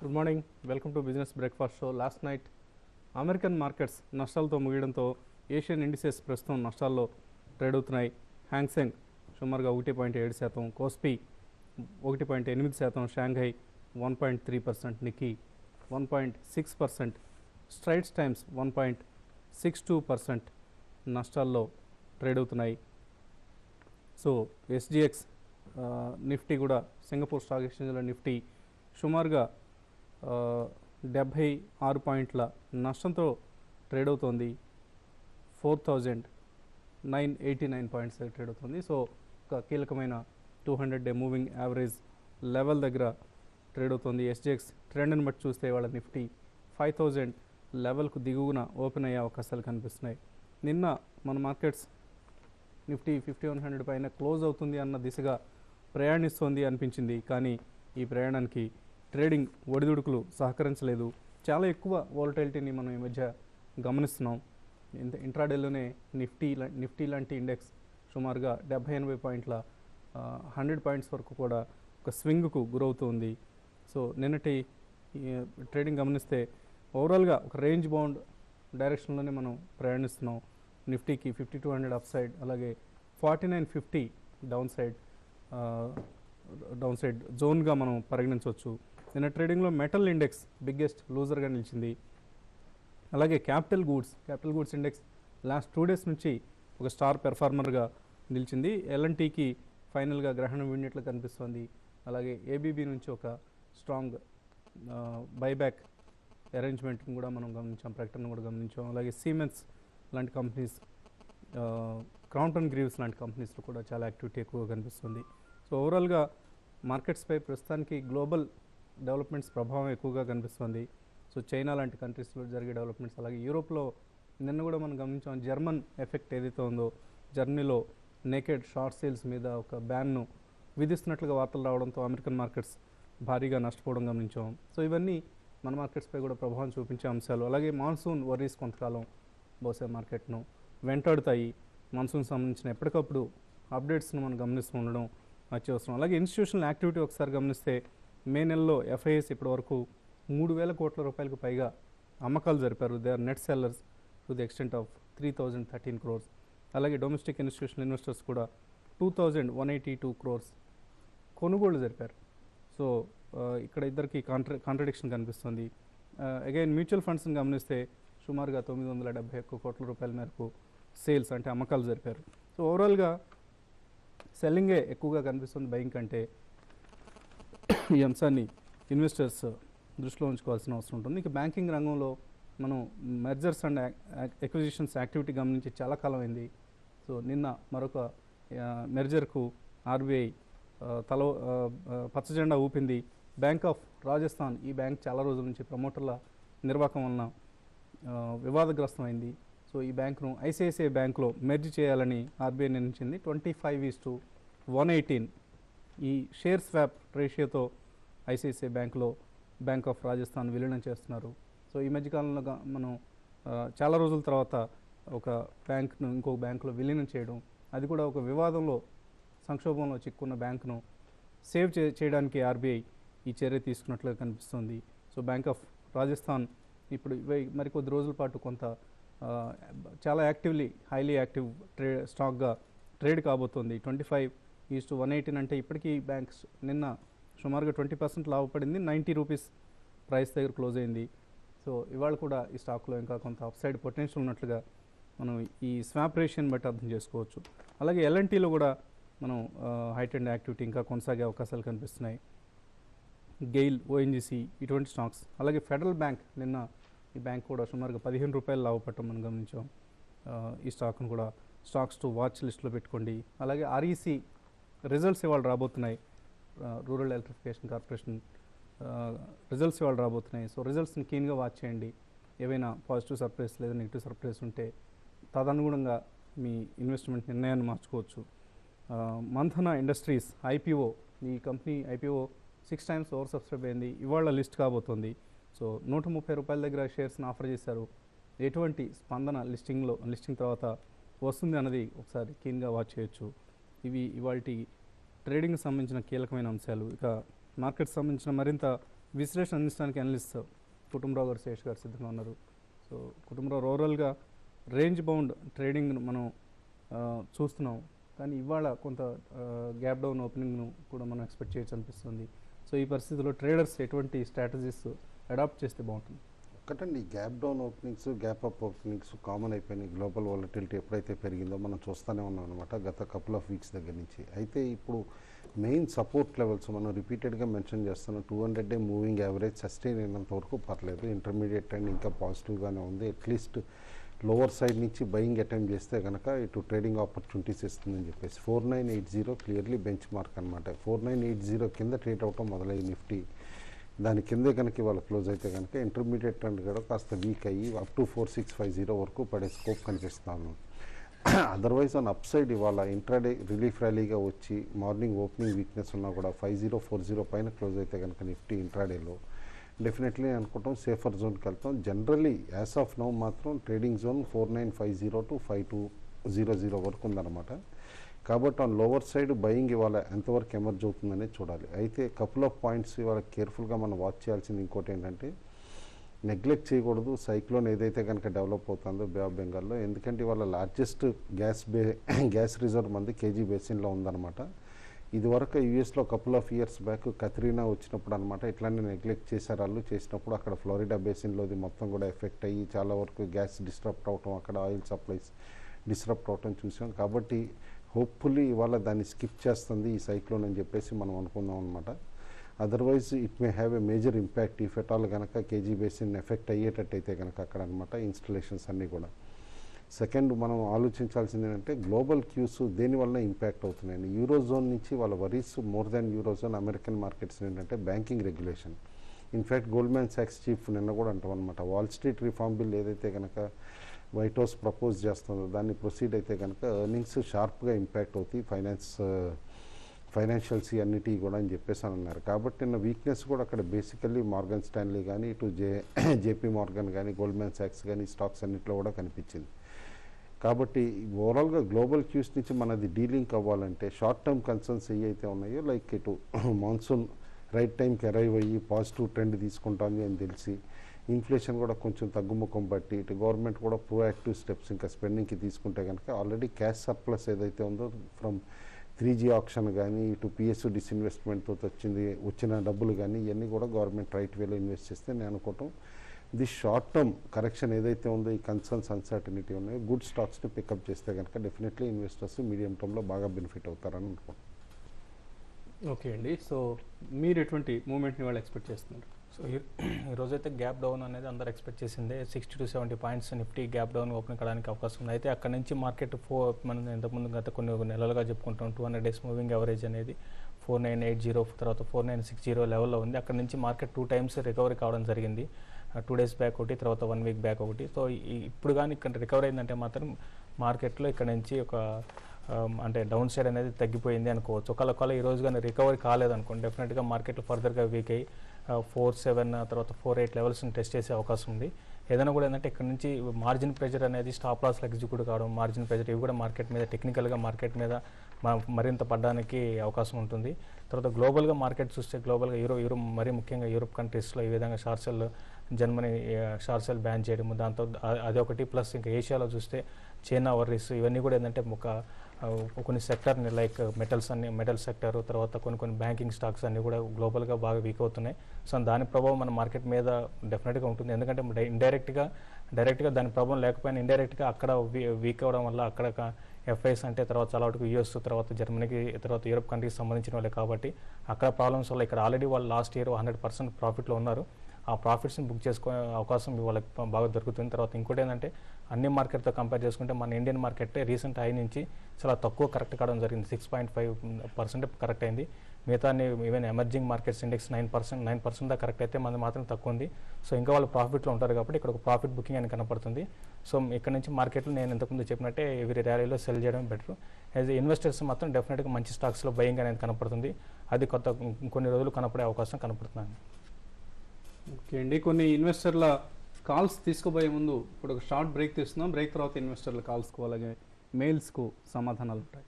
Good morning. Welcome to business breakfast show. Last night American markets నష్టాలతో ముగియడంతో Asian indices ప్రస్తుతం నష్టాల్లో trade అవుతున్నాయి. హ్యాంగ్సెంగ్ సుమారుగా 1.7%, KOSPI 1.8%, Shanghai 1.3%, Nikki 1.6%, Strides times 1.62% నష్టాల్లో ట్రేడ్ అవుతున్నాయి. సో ఎస్జిఎక్స్ నిఫ్టీ కూడా సింగపూర్ స్టాక్ ఎక్స్చేంజ్లో నిఫ్టీ సుమారుగా 76 పాయింట్ల నష్టంతో ట్రేడ్ అవుతోంది. 4,989 పాయింట్స్ ట్రేడ్ అవుతుంది. సో ఒక కీలకమైన 200-డే మూవింగ్ యావరేజ్ లెవెల్ దగ్గర ట్రేడ్ అవుతుంది. ఎస్జిఎక్స్ ట్రెండ్ని బట్టి చూస్తే వాళ్ళ నిఫ్టీ 5,000 లెవెల్కు దిగువన ఓపెన్ అయ్యే అవకాశాలు కనిపిస్తున్నాయి. నిన్న మన మార్కెట్స్ నిఫ్టీ 5100 పైన క్లోజ్ అవుతుంది అన్న దిశగా ప్రయాణిస్తోంది అనిపించింది. కానీ ఈ ప్రయాణానికి ట్రేడింగ్ ఒడిదుడుకులు సహకరించలేదు. చాలా ఎక్కువ వాలటైలిటీని మనం ఈ మధ్య గమనిస్తున్నాం. ఇంట్రాడేలోనే నిఫ్టీ లాంటి ఇండెక్స్ సుమారుగా 70-80 పాయింట్ల 100 పాయింట్స్ వరకు కూడా ఒక స్వింగ్కు గురవుతుంది. సో నిన్నటి ట్రేడింగ్ గమనిస్తే ఓవరాల్గా ఒక రేంజ్ బౌండ్ డైరెక్షన్లోనే మనం ప్రయాణిస్తున్నాం. నిఫ్టీకి 5200 అప్ సైడ్, అలాగే 4950 డౌన్ సైడ్ జోన్గా మనం పరిగణించవచ్చు. నిన్న ట్రేడింగ్లో మెటల్ ఇండెక్స్ బిగ్గెస్ట్ లూజర్గా నిలిచింది. అలాగే capital goods index last 2 days నుంచి ఒక స్టార్ పెర్ఫార్మర్గా నిలిచింది. ఎల్ఎన్టీకి ఫైనల్గా గ్రహణం వీడినట్లు కనిపిస్తోంది. అలాగే ఏబీబీ నుంచి ఒక స్ట్రాంగ్ బైబ్యాక్ అరేంజ్మెంట్ని కూడా మనం గమనించాం, ప్రకటన కూడా గమనించాం. అలాగే సిమెన్స్ లాంటి కంపెనీస్, క్రౌంటన్ గ్రీవ్స్ లాంటి కంపెనీస్లో కూడా చాలా యాక్టివిటీ ఎక్కువగా కనిపిస్తుంది. సో ఓవరాల్గా మార్కెట్స్పై ప్రస్తుతానికి గ్లోబల్ డెవలప్మెంట్స్ ప్రభావం ఎక్కువగా కనిపిస్తుంది. సో చైనా లాంటి కంట్రీస్లో జరిగే డెవలప్మెంట్స్, అలాగే యూరోప్లో నిన్న కూడా మనం గమనించాం. జర్మన్ ఎఫెక్ట్ ఏదైతే ఉందో, జర్మనీలో నేకెడ్ షార్ట్ సేల్స్ మీద ఒక బ్యాన్ను విధిస్తున్నట్లుగా వార్తలు రావడంతో అమెరికన్ మార్కెట్స్ భారీగా నష్టపోవడం గమనించాం. సో ఇవన్నీ మన మార్కెట్స్పై కూడా ప్రభావం చూపించే అంశాలు. అలాగే మాన్సూన్ వర్రీస్ కొంతకాలం బహుశా మార్కెట్ను వెంటాడుతాయి. మాన్సూన్ సంబంధించిన ఎప్పటికప్పుడు అప్డేట్స్ను మనం గమనిస్తూ ఉండడం అత్యవసరం. అలాగే ఇన్స్టిట్యూషనల్ యాక్టివిటీ ఒకసారి గమనిస్తే మే నెలలో ఎఫ్ఐఎస్ ఇప్పటి వరకు 3,000 కోట్ల రూపాయలకు పైగా అమ్మకాలు జరిపారు. They are net sellers to the extent of 3,013 crores. అలాగే డొమెస్టిక్ ఇన్స్టిట్యూషనల్ ఇన్వెస్టర్స్ కూడా 2,182 crores కొనుగోళ్లు జరిపారు. సో ఇక్కడ ఇద్దరికి కాంట్రడిక్షన్ కనిపిస్తుంది. అగైన్ మ్యూచువల్ ఫండ్స్ని గమనిస్తే సుమారుగా 971 కోట్ల రూపాయల మేరకు సేల్స్ అంటే అమ్మకాలు జరిపారు. సో ఓవరాల్గా సెల్లింగే ఎక్కువగా కనిపిస్తుంది బయింగ్ కంటే. ఈ అంశాన్ని ఇన్వెస్టర్స్ దృష్టిలో ఉంచుకోవాల్సిన అవసరం ఉంటుంది. ఇక బ్యాంకింగ్ రంగంలో మనం మెర్జర్స్ అండ్ ఎక్విజిషన్స్ యాక్టివిటీ గమనించి చాలా కాలం అయింది. సో నిన్న మరొక మెర్జర్కు ఆర్బీఐ పచ్చజెండా ఊపింది. బ్యాంక్ ఆఫ్ రాజస్థాన్, ఈ బ్యాంక్ చాలా రోజుల నుంచి ప్రమోటర్ల నిర్వాహకం వలన వివాదగ్రస్తమైంది. సో ఈ బ్యాంకును ఐసిఐసిఐ బ్యాంకులో మెర్జ్ చేయాలని ఆర్బీఐ నిర్ణయించింది. 25:118 ఈ షేర్ స్వాప్ రేషియోతో ఐసిఐసిఐ బ్యాంకులో బ్యాంక్ ఆఫ్ రాజస్థాన్ విలీనం చేస్తున్నారు. సో ఈ మధ్యకాలంలో మనం చాలా రోజుల తర్వాత ఒక బ్యాంకును ఇంకొక బ్యాంకులో విలీనం చేయడం, అది కూడా ఒక వివాదంలో సంక్షోభంలో చిక్కున్న బ్యాంకును సేవ్ చేయడానికి ఆర్బీఐ ఈ చర్య తీసుకున్నట్లుగా కనిపిస్తుంది. సో బ్యాంక్ ఆఫ్ రాజస్థాన్ ఇప్పుడు మరికొద్ది రోజుల పాటు కొంత చాలా హైలీ యాక్టివ్ స్టాక్గా ట్రేడ్ కాబోతోంది. 25:118 అంటే ఇప్పటికీ బ్యాంక్స్ నిన్న సుమారుగా 20% లాభపడింది. 90 రూపీస్ ప్రైస్ దగ్గర క్లోజ్ అయింది. సో ఇవాళ కూడా ఈ స్టాక్లో ఇంకా కొంత అప్సైడ్ పొటెన్షియల్ ఉన్నట్లుగా మనం ఈ స్వాప్ రేషియోని బట్టి అర్థం చేసుకోవచ్చు. అలాగే ఎల్ఎన్టీలో కూడా మనం హైట్ అండ్ యాక్టివిటీ ఇంకా కొనసాగే అవకాశాలు కనిపిస్తున్నాయి. గెయిల్, ఓఎన్జీసీ ఇటువంటి స్టాక్స్. అలాగే ఫెడరల్ బ్యాంక్ నిన్న ఈ బ్యాంక్ కూడా సుమారుగా 15 రూపాయలు లాభపడటం మనం గమనించాం. ఈ స్టాక్ను కూడా స్టాక్స్ టు వాచ్ లిస్ట్లో పెట్టుకోండి. అలాగే ఆర్ఈసీ రిజల్ట్స్ ఇవాళ రాబోతున్నాయి. రూరల్ ఎలక్ట్రిఫికేషన్ కార్పొరేషన్ రిజల్ట్స్ ఇవాళ రాబోతున్నాయి. సో రిజల్ట్స్ని కీన్గా వాచ్ చేయండి. ఏవైనా పాజిటివ్ సర్ప్రైజ్ లేదా నెగిటివ్ సర్ప్రైజ్ ఉంటే తదనుగుణంగా మీ ఇన్వెస్ట్మెంట్ నిర్ణయాన్ని మార్చుకోవచ్చు. మంథన ఇండస్ట్రీస్ ఐపీఓ, ఈ company IPO 6 times over subscribe అయింది. ఇవాళ లిస్ట్ కాబోతోంది. సో 130 రూపాయల దగ్గర షేర్స్ని ఆఫర్ చేశారు. ఎటువంటి స్పందన లిస్టింగ్ తర్వాత వస్తుంది అన్నది ఒకసారి కీన్గా వాచ్ చేయొచ్చు. ఇవి ఇవాల్టి ట్రేడింగ్కి సంబంధించిన కీలకమైన అంశాలు. ఇక మార్కెట్ సంబంధించిన మరింత విశ్లేషణ అందించడానికి అనలిస్ట్ కుటుంబరావు గారు, శేష్ గారు సిద్ధంగా ఉన్నారు. సో కుటుంబరావు, ఓవరాల్గా రేంజ్ బౌండ్ ట్రేడింగ్ను మనం చూస్తున్నాం, కానీ ఇవాళ కొంత గ్యాప్ డౌన్ ఓపెనింగ్ను కూడా మనం ఎక్స్పెక్ట్ చేయొచ్చు అనిపిస్తుంది. సో ఈ పరిస్థితిలో ట్రేడర్స్ ఎటువంటి స్ట్రాటజీస్ అడాప్ట్ చేస్తే బాగుంటుంది? ఒకటండి, gap down openings, gap up openings common అయిపోయినాయి. గ్లోబల్ వాలటిలిటీ ఎప్పుడైతే పెరిగిందో మనం చూస్తూనే ఉన్నాం అనమాట గత కపుల్ ఆఫ్ వీక్స్ దగ్గర నుంచి. అయితే ఇప్పుడు మెయిన్ సపోర్ట్ లెవెల్స్ మనం రిపీటెడ్గా మెన్షన్ చేస్తున్నాం. 200-డే మూవింగ్ యావరేజ్ సస్టైన్ అయినంత వరకు పర్లేదు. ఇంటర్మీడియట్ ట్రెండ్ ఇంకా పాజిటివ్గానే ఉంది. అట్లీస్ట్ లోవర్ సైడ్ నుంచి బయింగ్ అటెంప్ట్ చేస్తే కనుక ఇటు ట్రేడింగ్ ఆపర్చునిటీస్ ఇస్తుందని చెప్పేసి 4980 క్లియర్లీ బెంచ్ మార్క్ అనమాట. 4980 కింద ట్రేడ్ అవటం మొదలయ్యి నిఫ్టీ, దాని కిందే కనుక ఇవాళ క్లోజ్ అయితే కనుక ఇంటర్మీడియట్ ట్రెండ్ కూడా కాస్త వీక్ అయ్యి అప్ టు 4650 వరకు పడే స్కోప్ కనిపిస్తాను. అదర్వైజ్ ఆన్ అప్ సైడ్ ఇవాళ ఇంట్రాడే రిలీఫ్ ర్యాలీగా వచ్చి మార్నింగ్ ఓపెనింగ్ వీక్నెస్ ఉన్నా కూడా 5040 పైన క్లోజ్ అయితే కనుక నిఫ్టీ ఇంట్రాడేలో డెఫినెట్లీ అనుకుంటాం సేఫర్ జోన్కి వెళ్తాం. జనరల్లీ యాజ్ ఆఫ్ నౌ మాత్రం ట్రేడింగ్ జోన్ 4950 to 5200 వరకు ఉందన్నమాట. కాబట్టి ఆన్ లోవర్ సైడ్ బయింగ్ ఇవాళ ఎంతవరకు ఎమర్జ్ అవుతుందనేది చూడాలి. అయితే కపుల్ ఆఫ్ పాయింట్స్ ఇవాళ కేర్ఫుల్గా మనం వాచ్ చేయాల్సింది ఇంకోటి ఏంటంటే, నెగ్లెక్ట్ చేయకూడదు సైక్లోన్ ఏదైతే కనుక డెవలప్ అవుతుందో బే ఆఫ్ బెంగాల్లో. ఎందుకంటే ఇవాళ లార్జెస్ట్ గ్యాస్ రిజర్వ్ మంది కేజీ బేసిన్లో ఉందన్నమాట. ఇదివరకు యూఎస్లో couple of years back Katrina వచ్చినప్పుడు అనమాట ఇట్లానే నెగ్లెక్ట్ చేశారు. వాళ్ళు చేసినప్పుడు అక్కడ ఫ్లోరిడా బేసిన్లోది మొత్తం కూడా ఎఫెక్ట్ అయ్యి చాలా వరకు గ్యాస్ డిస్టర్బ్ అవటం, అక్కడ ఆయిల్ సప్లైస్ డిస్టర్బ్ అవటం చూసాం. కాబట్టి హోప్ఫుల్లీ ఇవాళ దాన్ని స్కిప్ చేస్తుంది ఈ సైక్లోన్ అని చెప్పేసి మనం అనుకుందాం అనమాట. Otherwise it may have a major impact if at all కనుక కేజీ బేసిన్ ఎఫెక్ట్ అయ్యేటట్టయితే కనుక అక్కడ అనమాట ఇన్స్టలేషన్స్ అన్నీ కూడా. సెకండ్ మనం ఆలోచించాల్సింది ఏంటంటే గ్లోబల్ క్యూస్ దేనివల్ల ఇంపాక్ట్ అవుతున్నాయని. యూరోజోన్ నుంచి వాళ్ళ worries more than Eurozone American markets ఏంటంటే బ్యాంకింగ్ రెగ్యులేషన్. ఇన్ఫ్యాక్ట్ గోల్డ్మ్యాన్ సాక్స్ చీఫ్ నిన్న కూడా అంటాం అనమాట, వాల్ స్ట్రీట్ రిఫార్మ్ బిల్ ఏదైతే కనుక వైట్ హౌస్ ప్రపోజ్ చేస్తుందో దాన్ని ప్రొసీడ్ అయితే కనుక ఎర్నింగ్స్ షార్ప్గా ఇంపాక్ట్ అవుతాయి ఫైనాన్షియల్స్ అన్నిటి కూడా అని చెప్పేసి అన్నారు. కాబట్టి నిన్న వీక్నెస్ కూడా అక్కడ బేసికల్లీ మార్గన్ స్టాన్లీ కానీ ఇటు జేపీ మార్గన్ కానీ గోల్డ్మ్యాన్ సాక్స్ కానీ స్టాక్స్ అన్నింటిలో కూడా కనిపించింది. కాబట్టి ఓవరాల్గా గ్లోబల్ క్యూస్ నుంచి మనది డీలింక్ అవ్వాలంటే షార్ట్ టర్మ్ కన్సర్న్స్ ఏవైతే ఉన్నాయో లైక్ ఇటు మాన్సూన్ రైట్ టైంకి అరైవ్ అయ్యి పాజిటివ్ ట్రెండ్ తీసుకుంటుంది అని తెలిసి, ఇన్ఫ్లేషన్ కూడా కొంచెం తగ్గుముఖం బట్టి ఇటు గవర్నమెంట్ కూడా ప్రోయాక్టివ్ స్టెప్స్ ఇంకా స్పెండింగ్కి తీసుకుంటే కనుక ఆల్రెడీ క్యాష్ సర్ప్లస్ ఏదైతే ఉందో ఫ్రమ్ 3G ఆప్షన్ కానీ ఇటు పిఎస్యు డిస్ఇన్వెస్ట్మెంట్తో వచ్చిన డబ్బులు కానీ ఇవన్నీ కూడా గవర్నమెంట్ రైట్ వేలో ఇన్వెస్ట్ చేస్తే నేను అనుకోవటం ది షార్ట్ టర్మ్ కరెక్షన్ ఏదైతే ఉందో ఈ కన్సర్న్స్ అన్సర్టనిటీ ఉన్నాయో గుడ్ స్టాక్స్ని పికప్ చేస్తే కనుక డెఫినెట్లీ ఇన్వెస్టర్స్ మీడియం టర్మ్లో బాగా బెనిఫిట్ అవుతారని అనుకుంటున్నాను. ఓకే అండి, సో మీరు ఎటువంటి మూమెంట్ని వాళ్ళు ఎక్స్పెక్ట్ చేస్తున్నారు? సో ఈరోజైతే గ్యాప్ డౌన్ అనేది అందరు ఎక్స్పెక్ట్ చేసిందే. 60 to 70 points Nifty gap down open కావడానికి అవకాశం ఉంది. అయితే అక్కడ నుంచి మార్కెట్ మనం ఇంతకుముందు గత కొన్ని నెలలుగా చెప్పుకుంటాం 200 డేస్ మూవింగ్ యావరేజ్ అనేది 4980 తర్వాత 4960 లెవెల్లో ఉంది. అక్కడ నుంచి మార్కెట్ 2 times రికవరీ కావడం జరిగింది. 2 days బ్యాక్ ఒకటి, తర్వాత 1 week బ్యాక్ ఒకటి. సో ఇప్పుడు కానీ ఇక్కడ రికవరీ అయిందంటే మాత్రం మార్కెట్లో ఇక్కడ నుంచి ఒక అంటే డౌన్ సైడ్ అనేది తగ్గిపోయింది అనుకోవచ్చు. ఒకవేళ ఈ రోజు కానీ రికవరీ కాలేదనుకోండి డెఫినెట్గా మార్కెట్లో ఫర్దర్గా వీక్ అయ్యి 47 తర్వాత 48 లెవెల్స్ని టెస్ట్ చేసే అవకాశం ఉంది. ఏదైనా కూడా ఏంటంటే ఇక్కడ నుంచి మార్జిన్ ప్రెజర్ అనేది స్టాప్ లాస్ ఎగ్జిక్యూట్ కావడం, మార్జిన్ ప్రెజర్ ఇవి కూడా మార్కెట్ మీద టెక్నికల్గా మార్కెట్ మీద మరింత పడడానికి అవకాశం ఉంటుంది. తర్వాత గ్లోబల్గా మార్కెట్ చూస్తే గ్లోబల్గా యూరోప్ మరీ ముఖ్యంగా యూరోప్ కంట్రీస్లో ఈ విధంగా short cell Germany short cell ban చేయడము, దాంతో అదొకటి. ప్లస్ ఇంకా ఏషియాలో చూస్తే చైనా వర్రీస్ ఇవన్నీ కూడా ఏంటంటే కొన్ని సెక్టర్ని లైక్ మెటల్ సెక్టర్, తర్వాత కొన్ని బ్యాంకింగ్ స్టాక్స్ అన్నీ కూడా గ్లోబల్గా బాగా వీక్ అవుతున్నాయి. సో దాని ప్రభావం మన మార్కెట్ మీద డెఫినెట్గా ఉంటుంది. ఎందుకంటే డైరెక్ట్గా దాని ప్రభావం లేకపోయినా ఇండైరెక్ట్గా అక్కడ వీక్ అవ్వడం వల్ల అక్కడ ఎఫ్ఐస్ అంటే తర్వాత చాలా వరకు యూఎస్, తర్వాత జర్మనీకి, తర్వాత యూరోప్ కంట్రీకి సంబంధించిన వాళ్ళే కాబట్టి అక్కడ ప్రాబ్లమ్స్ వల్ల ఇక్కడ ఆల్రెడీ వాళ్ళు లాస్ట్ ఇయర్ 100% ప్రాఫిట్లో ఉన్నారు. ఆ ప్రాఫిట్స్ని బుక్ చేసుకునే అవకాశం వాళ్ళకి బాగా దొరుకుతుంది. తర్వాత ఇంకోటి ఏంటంటే అన్ని మార్కెట్తో కంపేర్ చేసుకుంటే మన ఇండియన్ మార్కెట్ రీసెంట్ హై నుంచి చాలా తక్కువ కరెక్ట్ కావడం జరిగింది. 6.5% కరెక్ట్ అయింది. మిగతా ఈవెన్ ఎమర్జింగ్ మార్కెట్స్ ఇండెక్స్ 9% దాకా కరెక్ట్ అయితే మనది మాత్రం తక్కువ ఉంది. సో ఇంకా వాళ్ళు ప్రాఫిట్లో ఉంటారు కాబట్టి ఇక్కడ ఒక ప్రాఫిట్ బుకింగ్ అని కనపడుతుంది. సో ఇక్కడ నుంచి మార్కెట్లో నేను ఇంతకుముందు చెప్పినట్టే ఎవరి ర్యాలీలో సెల్ చేయడం బెటర్. యాజ్ ఇన్వెస్టర్స్ మాత్రం డెఫినెట్గా మంచి స్టాక్స్లో బయింగ్ అనేది కనపడుతుంది. అది కొన్ని రోజులు కనపడే అవకాశం కనపడుతుంది. ఓకే అండి, కొన్ని ఇన్వెస్టర్ల కాల్స్ తీసుకోబోయే ముందు ఇప్పుడు ఒక షార్ట్ బ్రేక్ తీస్తున్నాం. బ్రేక్ తర్వాత ఇన్వెస్టర్ల కాల్స్కు అలాగే మెయిల్స్కు సమాధానాలు ఉంటాయి.